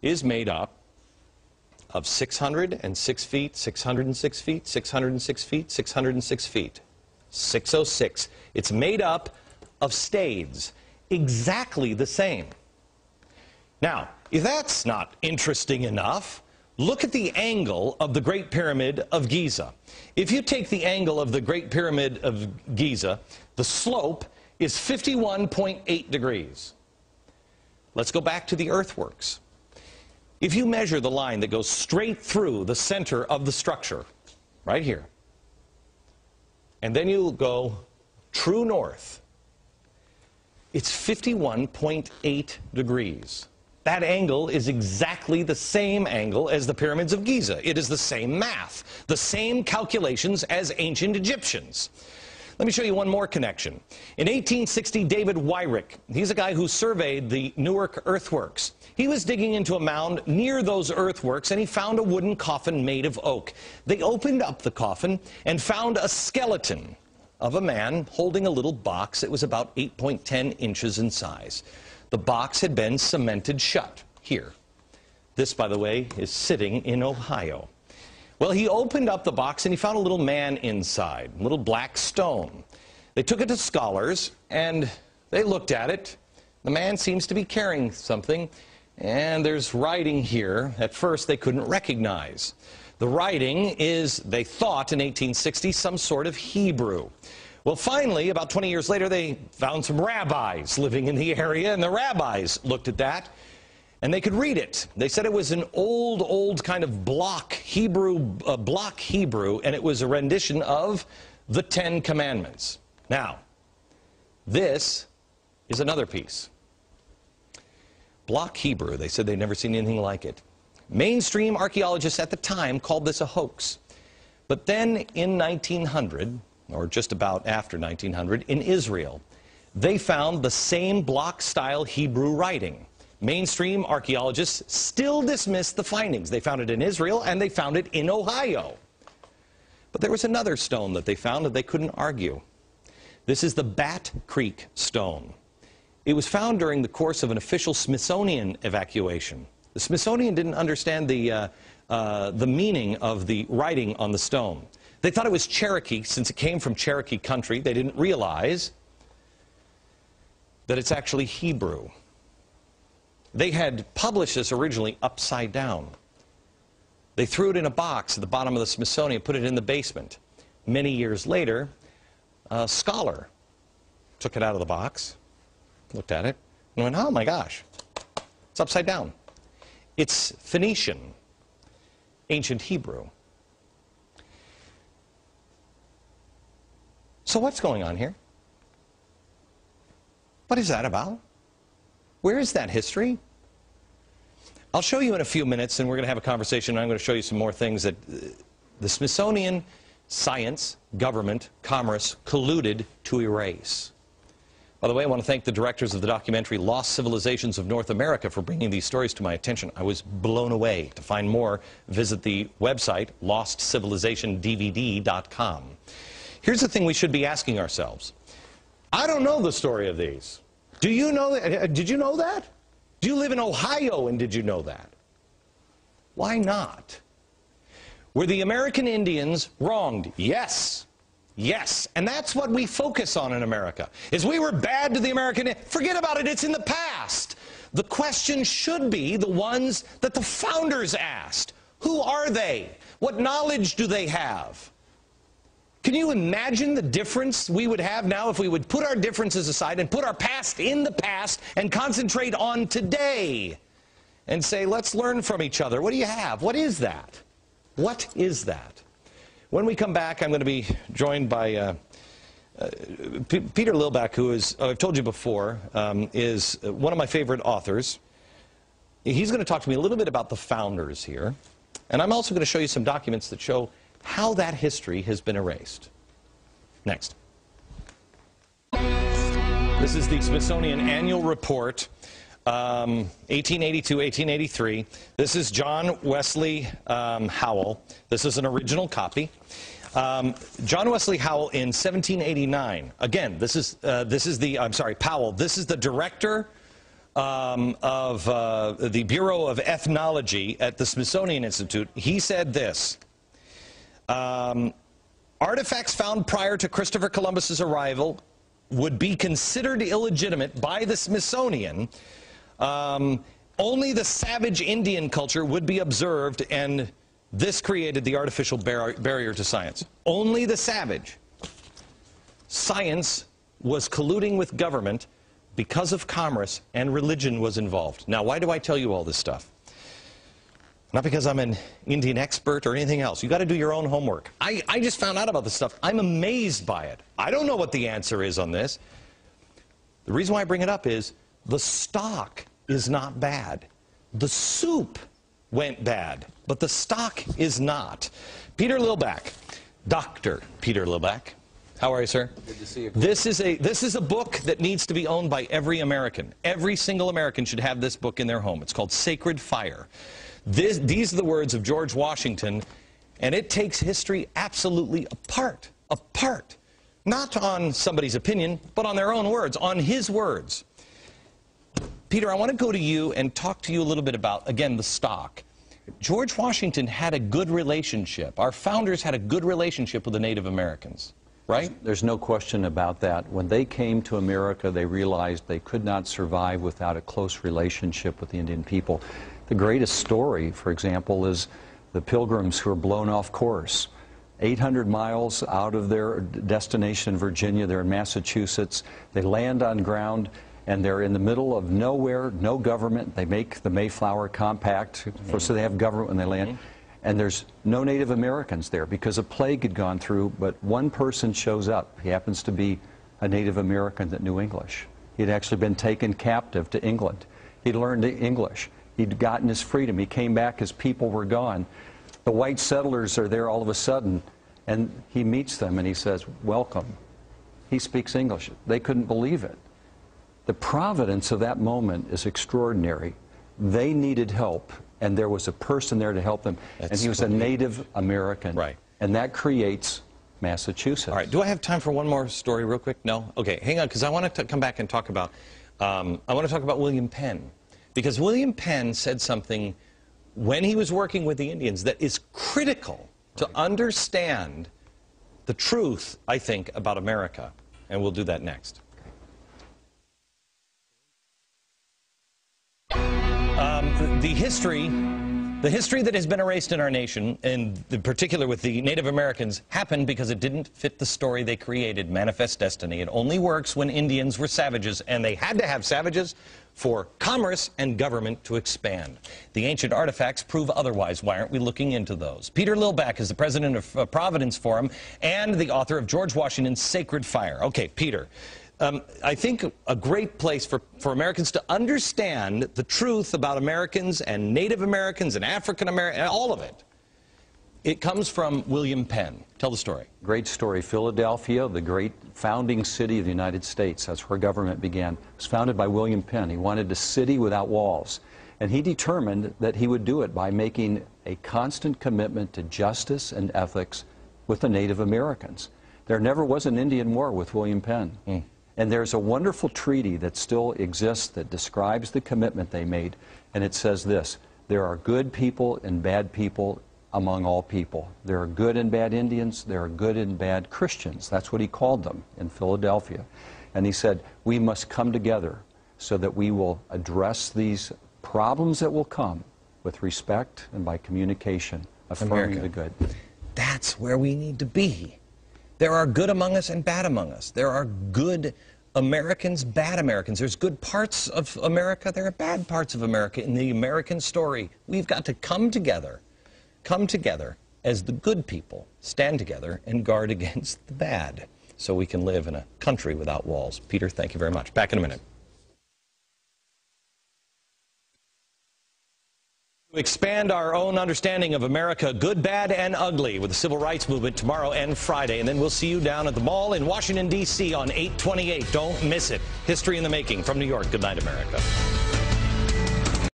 is made up of 606 feet, 606 feet, 606 feet, 606 feet. 606. It's made up of stades, exactly the same. Now, if that's not interesting enough, look at the angle of the Great Pyramid of Giza. If you take the angle of the Great Pyramid of Giza, the slope is 51.8 degrees. Let's go back to the earthworks. If you measure the line that goes straight through the center of the structure, right here, and then you go true north, it's 51.8 degrees. That angle is exactly the same angle as the pyramids of Giza. It is the same math, the same calculations as ancient Egyptians. Let me show you one more connection. In 1860, David Wyrick, he's a guy who surveyed the Newark earthworks. He was digging into a mound near those earthworks, and he found a wooden coffin made of oak. They opened up the coffin and found a skeleton of a man holding a little box that was about 8.10 inches in size. The box had been cemented shut here. This, by the way, is sitting in Ohio. Well, he opened up the box and he found a little man inside, a little black stone. They took it to scholars and they looked at it. The man seems to be carrying something, and there's writing here at first they couldn't recognize. The writing is, they thought in 1860, some sort of Hebrew. Well, finally, about 20 years later, they found some rabbis living in the area, and the rabbis looked at that, and they could read it. They said it was an old kind of block Hebrew, and it was a rendition of the Ten Commandments. Now, this is another piece. Block Hebrew, they said they'd never seen anything like it. Mainstream archaeologists at the time called this a hoax. But then in 1900, or just about after 1900, in Israel, they found the same block-style Hebrew writing. Mainstream archaeologists still dismiss the findings. They found it in Israel, and they found it in Ohio. But there was another stone that they found that they couldn't argue. This is the Bat Creek stone. It was found during the course of an official Smithsonian evacuation. The Smithsonian didn't understand the meaning of the writing on the stone. They thought it was Cherokee, since it came from Cherokee country. They didn't realize that it's actually Hebrew. They had published this originally upside down. They threw it in a box at the bottom of the Smithsonian, put it in the basement. Many years later, a scholar took it out of the box, looked at it, and went, oh my gosh, it's upside down. It's Phoenician, ancient Hebrew. So what's going on here? What is that about? Where is that history? I'll show you in a few minutes, and we're going to have a conversation, and I'm going to show you some more things that the Smithsonian, science, government, commerce colluded to erase. By the way, I want to thank the directors of the documentary Lost Civilizations of North America for bringing these stories to my attention. I was blown away. To find more, visit the website, lostcivilizationdvd.com. Here's the thing we should be asking ourselves. I don't know the story of these. Do you know that? Did you know that? Do you live in Ohio, and did you know that? Why not? Were the American Indians wronged? Yes. Yes. And that's what we focus on in America. Is we were bad to the American Indians. Forget about it. It's in the past. The question should be the ones that the founders asked. Who are they? What knowledge do they have? Can you imagine the difference we would have now if we would put our differences aside and put our past in the past and concentrate on today and say, let's learn from each other. What do you have? What is that? What is that? When we come back, I'm going to be joined by Peter Lilback, who is, I've told you before, is one of my favorite authors. He's going to talk to me a little bit about the founders here. And I'm also going to show you some documents that show how that history has been erased. Next. This is the Smithsonian Annual Report, 1882-1883. This is John Wesley Howell. This is an original copy. John Wesley Howell in 1789. Again, Powell. This is the director of the Bureau of Ethnology at the Smithsonian Institute, he said this: artifacts found prior to Christopher Columbus's arrival would be considered illegitimate by the Smithsonian. Only the savage Indian culture would be observed, and this created the artificial barrier to science. Only the savage. Science was colluding with government because of commerce, and religion was involved. Now, why do I tell you all this stuff? Not because I'm an Indian expert or anything else. You got to do your own homework. I just found out about this stuff. I'm amazed by it. I don't know what the answer is on this. The reason why I bring it up is the stock is not bad. The soup went bad, but the stock is not. Peter Lilback, Dr. Peter Lilback. How are you, sir? Good to see you. This is a book that needs to be owned by every American. Every single American should have this book in their home. It's called Sacred Fire. These are the words of George Washington, and it takes history absolutely apart. Apart. Not on somebody's opinion, but on their own words, on his words. Peter, I want to go to you and talk to you a little bit about, again, the stock. George Washington had a good relationship. Our founders had a good relationship with the Native Americans. Right? There's no question about that. When they came to America, they realized they could not survive without a close relationship with the Indian people. The greatest story, for example, is the Pilgrims who were blown off course. 800 miles out of their destination in Virginia, they're in Massachusetts. They land on ground, and they're in the middle of nowhere, no government. They make the Mayflower Compact, so they have government when they land. And there's no Native Americans there because a plague had gone through, but one person shows up. He happens to be a Native American that knew English. He'd actually been taken captive to England. He'd learned English. He'd gotten his freedom. He came back, his people were gone. The white settlers are there all of a sudden, and he meets them and he says, "Welcome." He speaks English. They couldn't believe it. The providence of that moment is extraordinary. They needed help, and there was a person there to help them, and he was a Native American. Right. And that creates Massachusetts. All right. Do I have time for one more story real quick? No? Okay, hang on, because I want to come back and talk about, William Penn. Because William Penn said something when he was working with the Indians that is critical to understand the truth, I think, about America. And we'll do that next. The history that has been erased in our nation, and in particular with the Native Americans, happened because it didn't fit the story they created, Manifest Destiny. It only works when Indians were savages, and they had to have savages for commerce and government to expand. The ancient artifacts prove otherwise. Why aren't we looking into those? Peter Lilback is the president of Providence Forum and the author of George Washington's Sacred Fire. Okay, Peter. I think a great place for Americans to understand the truth about Americans and Native Americans and African Americans, all of it. It comes from William Penn. Tell the story. Great story. Philadelphia, the great founding city of the United States. That's where government began. It was founded by William Penn. He wanted a city without walls. And he determined that he would do it by making a constant commitment to justice and ethics with the Native Americans. There never was an Indian war with William Penn. And there's a wonderful treaty that still exists that describes the commitment they made. And it says this: there are good people and bad people among all people. There are good and bad Indians. There are good and bad Christians. That's what he called them in Philadelphia. And he said, we must come together so that we will address these problems that will come with respect and by communication, affirming the good. That's where we need to be. There are good among us and bad among us. There are good Americans, bad Americans. There's good parts of America. There are bad parts of America in the American story. We've got to come together as the good people, stand together and guard against the bad so we can live in a country without walls. Peter, thank you very much. Back in a minute. Expand our own understanding of America, good, bad, and ugly, with the Civil Rights Movement tomorrow and Friday. And then we'll see you down at the mall in Washington, D.C. on 8/28. Don't miss it. History in the making from New York. Good night, America.